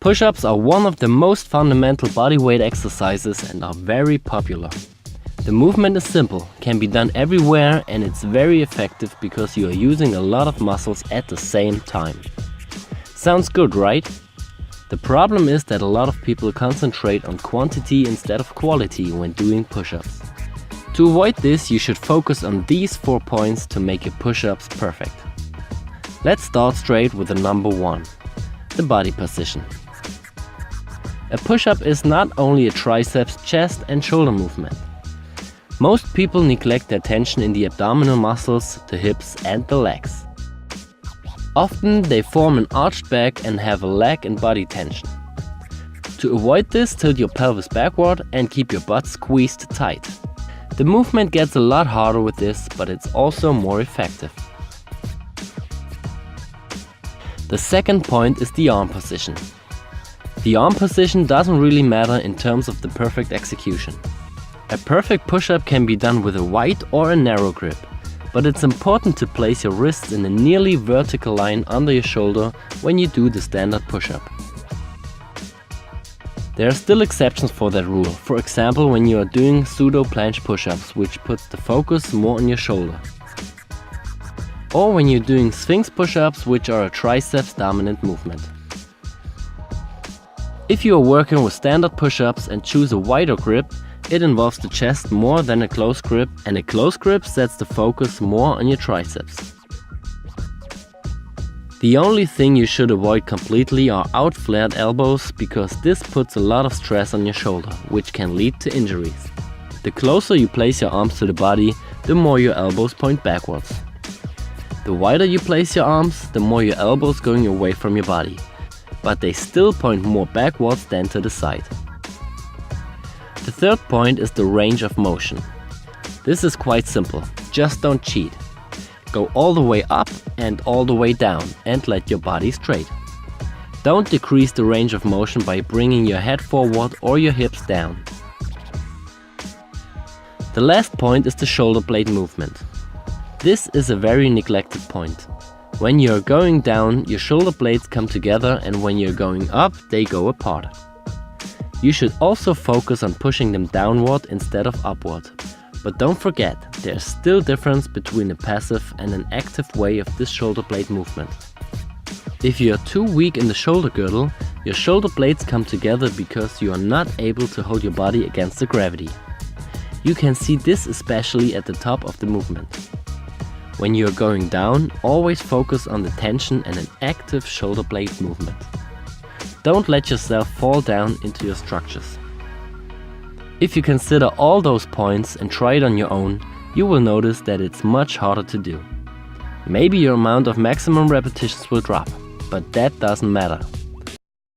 Push-ups are one of the most fundamental bodyweight exercises and are very popular. The movement is simple, can be done everywhere, and it's very effective because you are using a lot of muscles at the same time. Sounds good, right? The problem is that a lot of people concentrate on quantity instead of quality when doing push-ups. To avoid this, you should focus on these 4 points to make your push-ups perfect. Let's start straight with the number 1, the body position. A push-up is not only a triceps, chest and shoulder movement. Most people neglect their tension in the abdominal muscles, the hips and the legs. Often they form an arched back and have a leg and body tension. To avoid this, tilt your pelvis backward and keep your butt squeezed tight. The movement gets a lot harder with this, but it's also more effective. The second point is the arm position. The arm position doesn't really matter in terms of the perfect execution. A perfect push-up can be done with a wide or a narrow grip, but it's important to place your wrists in a nearly vertical line under your shoulder when you do the standard push-up. There are still exceptions for that rule, for example when you are doing pseudo planche push-ups, which puts the focus more on your shoulder. Or when you're doing sphinx push-ups, which are a triceps dominant movement. If you are working with standard push-ups and choose a wider grip, it involves the chest more than a close grip, and a close grip sets the focus more on your triceps. The only thing you should avoid completely are out-flared elbows, because this puts a lot of stress on your shoulder, which can lead to injuries. The closer you place your arms to the body, the more your elbows point backwards. The wider you place your arms, the more your elbows going away from your body, but they still point more backwards than to the side. The third point is the range of motion. This is quite simple, just don't cheat. Go all the way up and all the way down and let your body straight. Don't decrease the range of motion by bringing your head forward or your hips down. The last point is the shoulder blade movement. This is a very neglected point. When you're going down, your shoulder blades come together, and when you're going up, they go apart. You should also focus on pushing them downward instead of upward. But don't forget, there's still difference between a passive and an active way of this shoulder blade movement. If you are too weak in the shoulder girdle, your shoulder blades come together because you are not able to hold your body against the gravity. You can see this especially at the top of the movement. When you are going down, always focus on the tension and an active shoulder blade movement. Don't let yourself fall down into your structures. If you consider all those points and try it on your own, you will notice that it's much harder to do. Maybe your amount of maximum repetitions will drop, but that doesn't matter.